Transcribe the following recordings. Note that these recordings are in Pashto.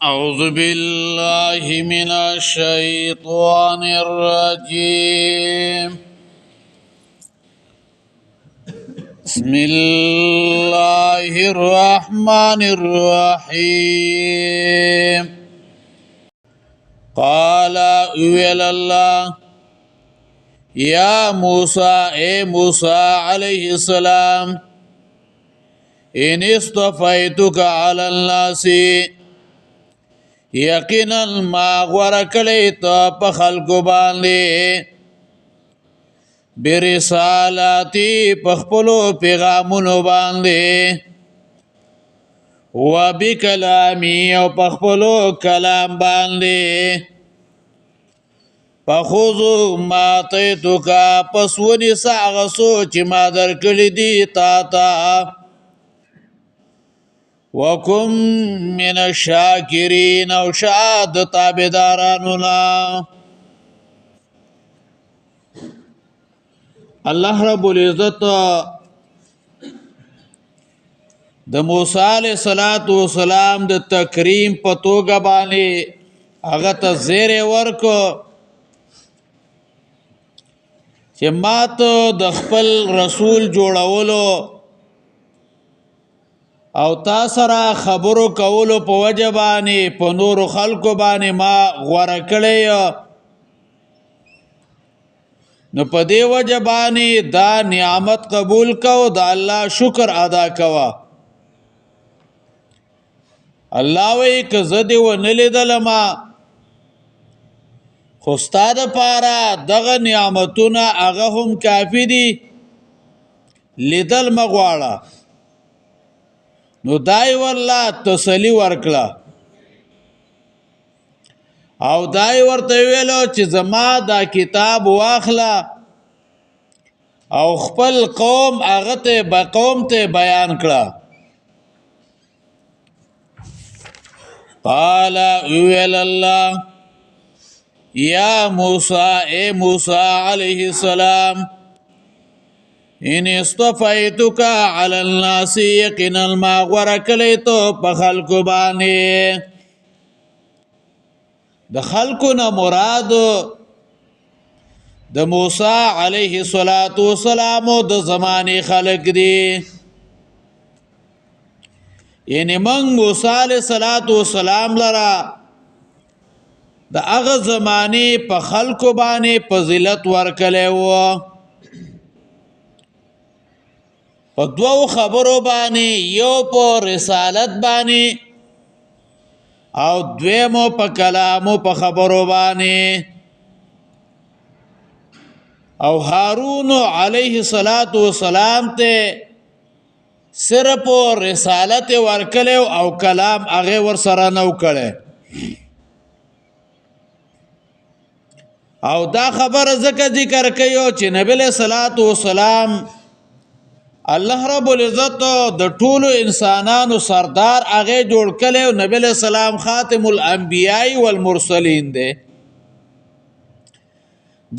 أعوذ بالله من الشيطان الرجيم. بسم الله الرحمن الرحيم. قال إلى الله يا موسى اے موسى عليه السلام إن اصطفيتك على الناس یقینا ما غوره کړی ته په خلکو باندې برسالاتي په خپلو پیغامونو باندې وبکلامی او په خپلو کلام باندې فخذوا ما آتیتک پس ونیسه هغه څه چې ما درکړي دي تا ته وکم من الشاکرین او شاد تابدارانونا. الله رب العزت د موسی علیہ السلام د تکریم په توګه باندې هغه ته زیر ورکو چې ماته د خپل رسول جوړولو او تا سره خبرو کولو په وجه باندې په نورو خلکو باندې ما غوره کړی نو په دې وجه باندې دا نعمت قبول کو د الله شکر ادا کوا. الله وی که زه دې ونه لیدلما خو ستا دپاره دغه نعمتونه هغه هم کافي دي لیدل مه غواړه. نو دای ورلا تسلی ورکړه او دای ورته ویلو چې زما دا کتاب واخله او خپل قوم هغه ته قوم ته بیان کړه. قال ویل الله یا موسی اے موسی علیہ السلام ان اصطفیتک علی الناس یقینا ما غوره کړی ته په خلکو باندې. د خلکو نه مراد د موسی علیه السلام د زمانې خلق دي. یعنی من موسی علیه السلام لرا د هغه زمانې په خلکو باندې فضیلت ورکړی و په دوو خبرو باندې، یو په رسالت باندې او دویمو په کلامو په خبرو باندې. او هارون علیه السلام ته صرف رسالت ورکړی او کلام هغه ورسره نو کړی. او دا خبر ځکه ذکر کوي چې نبی له صلوات و سلام الله رب العزت د ټولو انسانانو سردار هغه جوړ کړي او نبی له سلام خاتم الانبیاء والمرسلین دی.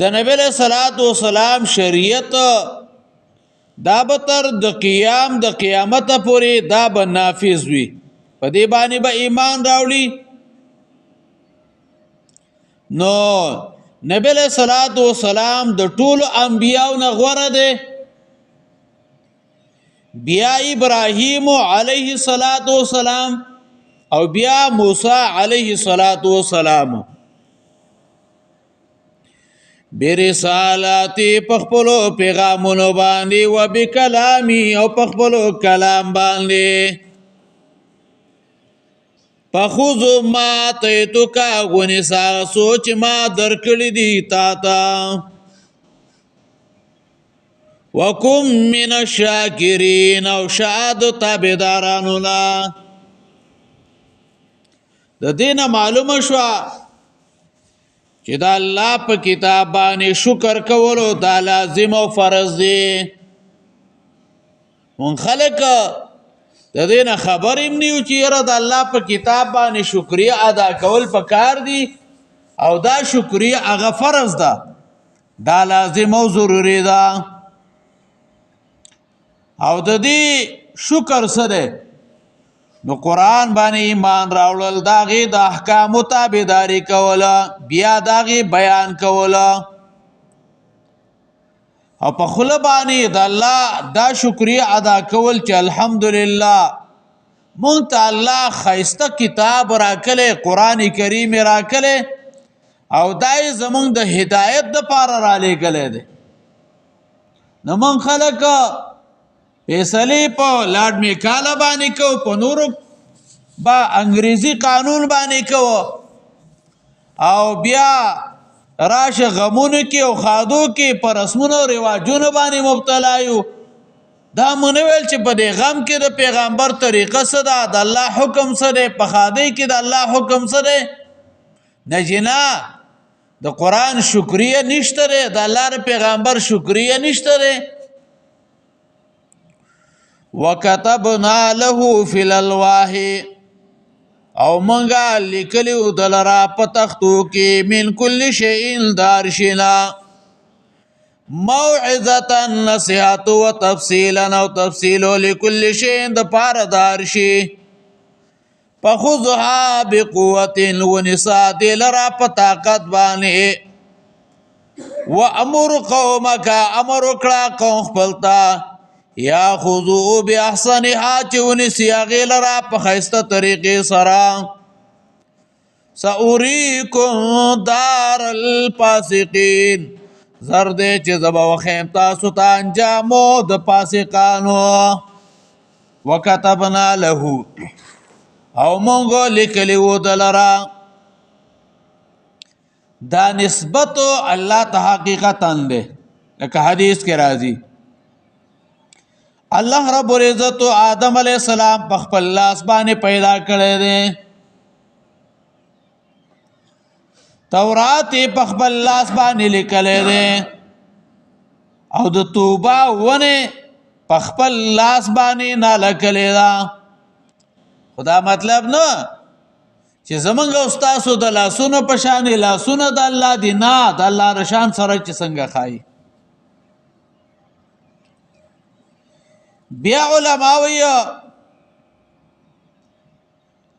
د نبی له صلوات و سلام شریعت دا به تر د قیامت پورې دا به نافذ وي، په دې باندې به ایمان راوړي. نو نبی له صلوات و سلام د ټولو انبیاء نه غوره دی. بیا ابراهیم علیه السلام او بیا موسی علیه السلام برسالاتی پخپلو پیغامونو باندې و بکلامی او پخپلو کلام باندې پخوزو ما آتیتک ونیسه سوچ ما درکړي دي تا ته وکم من الشاکرین او شاد تابدارانونا. د دینه معلومه شو چې دا الله په کتاب باندې شکر کولو دا لازم او فرض دی. مون خلک د دینه خبر هم نیو چې یره د الله په کتاب باندې شکریه ادا کول پکار دی او دا شکریه هغه فرض ده، دا لازم او ضروری ده. او د دې شکر سره نو قرآن باندې ایمان راوړل داغه د احکام تابعداري کوله بیا داغه بیان کوله او په خله باندې د الله دا شکریا ادا کول چې الحمدلله مونږ ته الله خیسته کتاب راکله قرآن کریم راکله او دای زمونږ د هدایت د پاره را لګلې ده نو مونږ خلک فیصله په لارډ میکالا باندې کو په نورو با انګریزي قانون باندې کو او بیا راشه غمونه کې او خادو کې پر رسمونو او رواجونو باندې مبتلا یو دا مونږ ویل چې په دې غم کې د پیغمبر طریقه څه ده د الله حکم څه ده په خادي کې د الله حکم څه ده نجنا د قرآن شکریه نشته ده د الله پیغمبر شکریه نشته ده وكتبنا له في الالواح او منګه لیکلو دلرا پتختو کې من کل شيء دارشنا موعظه نصيحت وتفصيلا او تفصيل لكل شيء د پار دارشي فخذها بقوه ونساء دلرا پتاقت باندې وامر قومك امر کړه قوم خپلتا یا خذو باحسنها چونی سیاغی لرا په خیسته طریقې سره ساوریکم دار الفاسقین زرد چې زبا وخیم تاسو ته انجامو د فاسقانو وکتبنا له او مونږ لیکلیو دلرا دا نسبت الله ته حقیقتا ده لکه حدیث کې راځي الله رب العزت آدم علیہ السلام په خپل لاس باندې پیدا کړی دی تورات په خپل لاس باندې لیکلی دی او د توبه ونه په خپل لاس باندې ناله کړی دا خدا مطلب نه چې زمونږ استادو د لاسونو په شان لاسونه د الله دی نه د الله رشان سره چې څنګه خای بیا علماء وی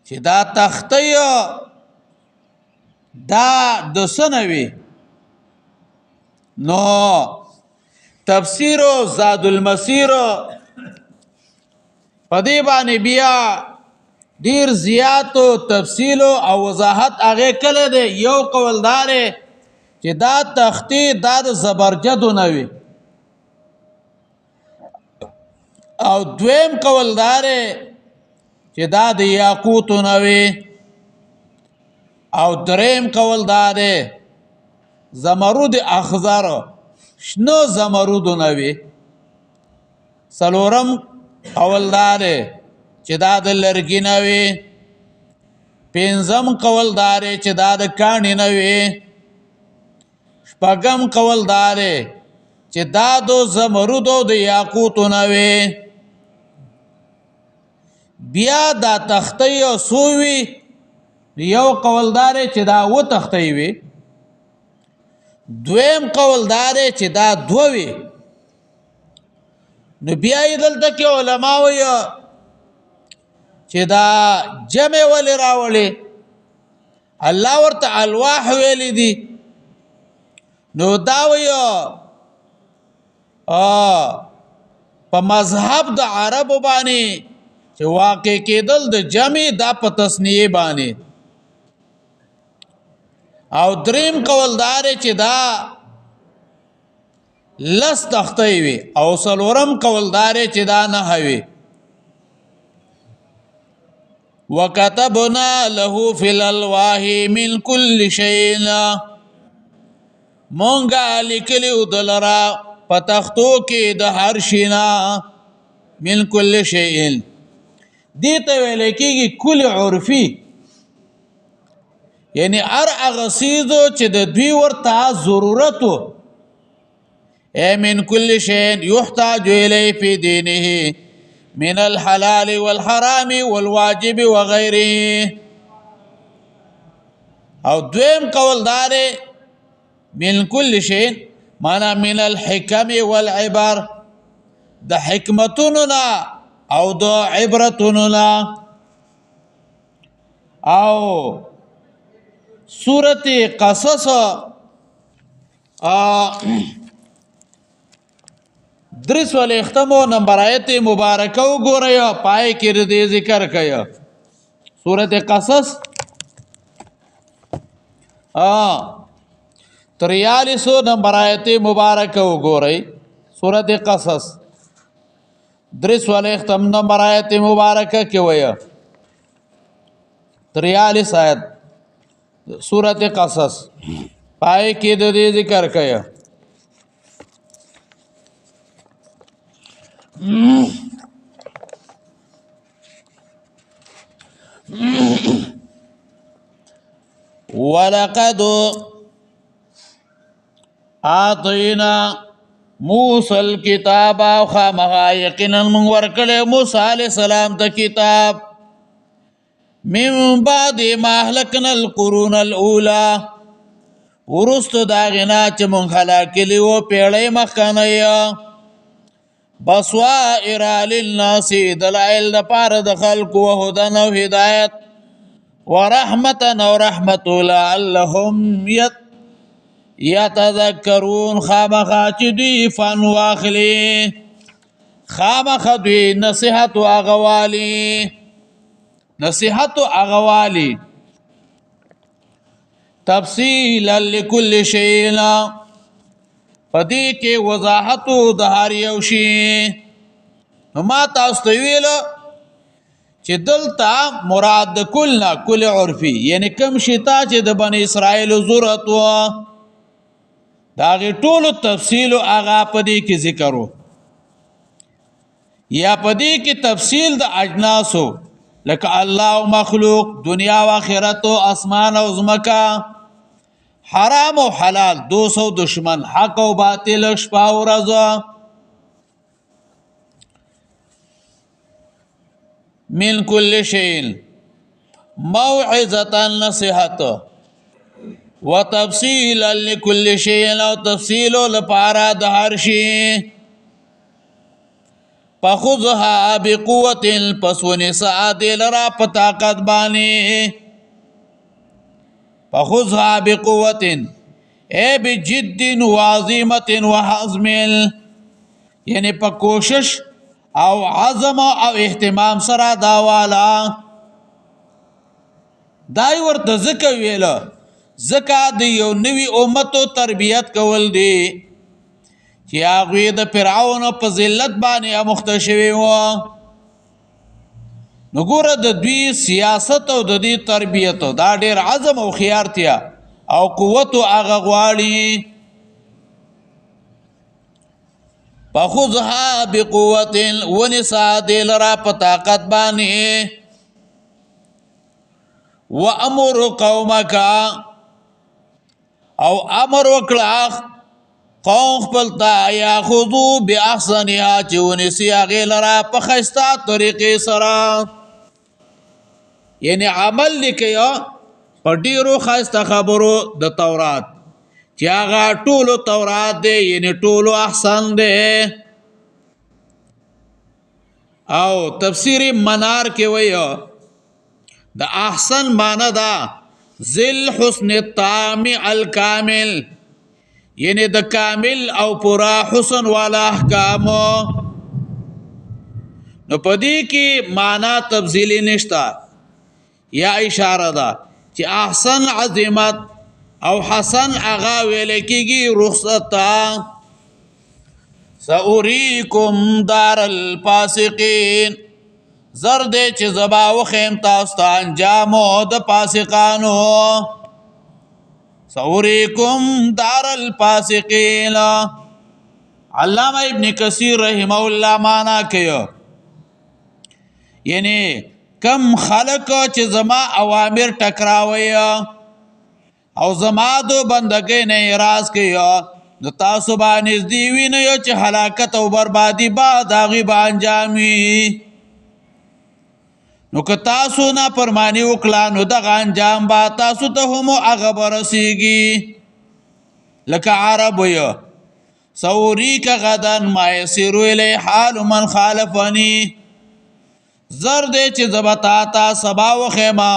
چې دا تختی دا د سنوي نو تفسیر زاد المسیر پدې باندې بیا ډیر زیات تفصیل او وضاحت هغه کله دی یو قولدار چې دا تختی دا زبرجد نوي او دویم قولدار چې دا د یاقوت نوي او دریم قولدار زمرد اخضر شنو زمرد نوي سلورم قولدار چې دا د لرګي نوي پنځم قولدار چې دا د کاڼي نوي شپږم قولدار چې دا د زمرد او د یاقوت نوي بیا دا تختی او سووي یو قولدار چې دا و تختی وي دویم قولدار چې دا دووي نو بیا یې دلته کې علما وایي چې دا جمع ولې راولي الله ورته الواح ویلي دي نو دا وایي په مذهب د عربو باندې چې واقع کېدل د جمع دا په تسنیه باندې او دریم قولدار چې دا لس تختی وي او سلورم قولدار چې دا نه وي وكتبنا له في الالواح من كل شيء مونږه لیکلو دلرا پتختو کې د هر شینا من كل شيء دیته ویل کېږي کل عرفي یعنی هر هغه څیزو چې د دوی ورته ضرورت من كل شيء يحتاج اليه في دينه من الحلال والحرام والواجب وغيره او دویم قولدار من كل شيء معنا من الحكم والعبر د حکمتونو او د عبرتونو او سورت قصص درس ول اختمو نمبر آیت مبارکه وګورئ پای کې دې ذکر کړي سورت قصص 43 نمبر آیت مبارکه وګورئ سورت قصص درس ول اختم نمبر آیت مبارکه کې وایي 43 آیت سورت قصص پای کې دې ذکر کړي ولقد آتینا موسی الكتاب خامخا یقینا من ورکړې موسی علیہ السلام ته کتاب من بعد ما اهلكنا القرون الاولى ورست داغنا چې مونږ هلاکلی و پیړۍ مخکنه بصائر للناس دلائل د پاره د خلق او هدن او هدایت ورحمتا او رحمت لعلهم يتذكرون خامخا چې دوی فن واخلي خامخا دوی نصیحت او اغوالی تفصیلا لكل شيء پدې کې وضاحت د هر یو شی ما تاسو ته ویل چې دلته مراد کل عرفي یعنی کم شتا چې د بنی اسرائیل ضرورت و دا غي ټول تفصیل هغه پدې کې ذکرو یا پدې کې تفصیل د اجناسو لکه الله مخلوق دنیا و آخرت او اسمان او زمکا حرام و حلال 200 دشمن حق و باطل شپا و رضا من كل شيء موعظة نصيحة وتفصيلا لكل شيء او تفصيل لپاره د هر شي فخذها بقوة پسونی سعادی لرا پتاقت بانی فخذها بقوة اے بجد وعظیمت وحزم یعنی پا کوشش او عظم او احتمام سرا داوالا دای ورته زکه ویل زکه د یو نوی امتو تربیت کول دی چې هغه د فرعون په ذلت باندې مختشوي و نو ګوره د دوی سیاست او د دې تربیت دا ډېر عزم او خيارتیا او قوت او هغه غواړي فخذها بقوة ونساء دل را پتاقت باندې وامر قومک او امر وکړه قوم خپلتا یاخذو باحسنها چونی سیاغی لرا پخستا طریقې سره یعنی عمل لکیا په ډیرو خاسته خبرو د تورات چې هغه ټولو تورات دی یعنی ټولو احسن دی او تفسیر منار کې وایو د احسن معنی دا ذل حسن التام الکامل یعنی د کامل او پورا حسن والا احکام نو پدې کې معنا تفصیلی نشتا یا اشاره ده چې احسن عظمت او حسن اغا ویل کېږي رخصت سأريكم دار الفاسقين زرد چې زبا وخیم تاسو ته انجام د فاسقانو سأريكم دار الفاسقين علامہ ابن کثیر رحمه الله معنا کوي یعنی کم خلق چې زما اوامر ټکراوي او زما دو بندګۍ نه اعتراض کوي نو تاسو باندې دی ویني چې هلاکت او بربادي بعد هغه به انجامي نو که تاسو نه پرمانی وکړه نو د انجام با تاسو ته هم هغه برسیږي لکه عرب وي سوریک غدن ما يسير الی حال من خالفني زر دې چې زبتا تا سبا وخما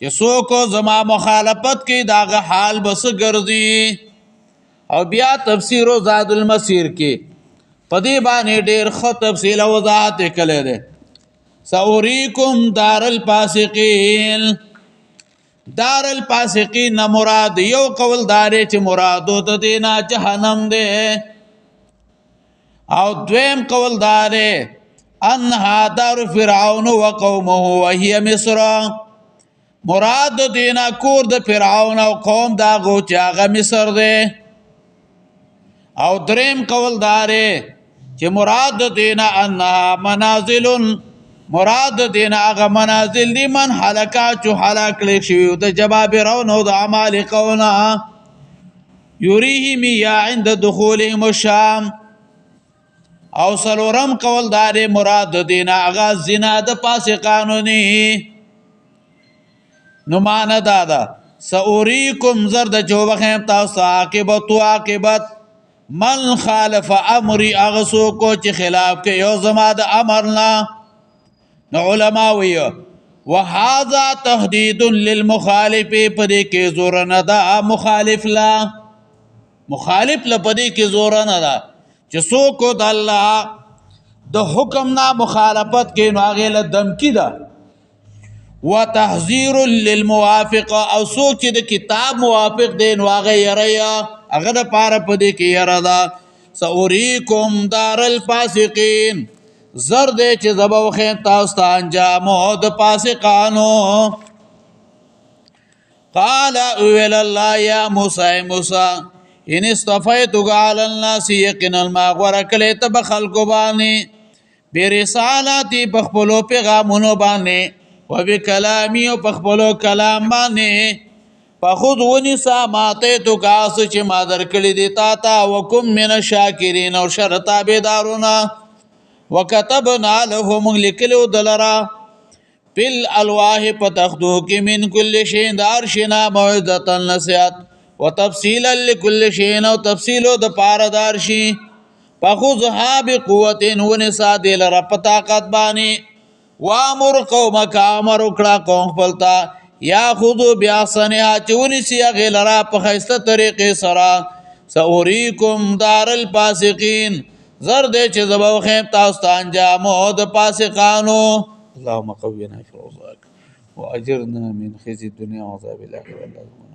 چې څوک زما مخالفت کوي داغه حال بس ګرځي. او بیا تفسیر زاد المسیر کې په دې باندې ډېر ښه تفصیل او وضاحت کړی دی. سأریکم دار الفاسقین. دار الفاسقین مراد یو قول دارې چې مرادو ته دینا جهنم دی، او دویم قول دارې انها دار فرعون وقومه وهي مصر. مراد دینا کور د فرعون او قوم داغو چې هغه مصر دی. او دریم قول دارې چې مراد دینا انها منازل، مراد دینا هغه منازل دی من حلقا چو حلاک لیک شوی د جبابرون او د عمالقون یریهم یا عند دخولهم الشام. او سلورم قول دارې مراد دینا هغه زنا د فاسقانو نی. نو معنی دادا سأریکم زرد چوبخیم تاسو عاقبت من خالف امری اغسو کو چې خلاف کې یو زما د امرنا. نو علماء ویو وهذا تهدید للمخالف، پدې کې زور نه ده مخالف لا، مخالف لا پدې کې زور نه ده چې څوک د الله د حکم نه مخالفت کوي نو هغه له دمکی ده. وتحذير للموافق، او څوک چې د کتاب موافق دی نو هغه یری هغه د پاره پدې کې یره ده. سأریکم دار الفاسقین، زر دې چې زبو خین تاسو ته انجامو د فاسقانو. قال اویل الله یا موسی ان استفیتک علی الناس، یقینا ما غوړه کړې ته به خلکو باندې برسالاتي په خپلو پیغامونو باندې وبکلامی او په خپلو کلام باندې. فخذ ونسا ماته تو کاس چې ما درکړې دي تا ته وکم من الشاکرین، او شر تابعدارونه. وكتبنا لهم لكلو دلرا پل الواح پتخدو کی من کل شین دار شنا موعظتا نصیحت وتفصیلا لكل شین، او تفصیلو د پار دار شي. فخذها بقوت ونسا دلرا پطاقت بانی. وامر قومک امر وکړه قوم خپلتا یا خذو بیاسنها چونسی غلرا په خسته طریقې سره. سأریکم دار الفاسقین، زر دې چې زبو خیم تاسو ته انجامو د فاسقانو. اللهم قوینا فی اوضاعک واجرنا من خزي الدنيا وعذاب الاخره.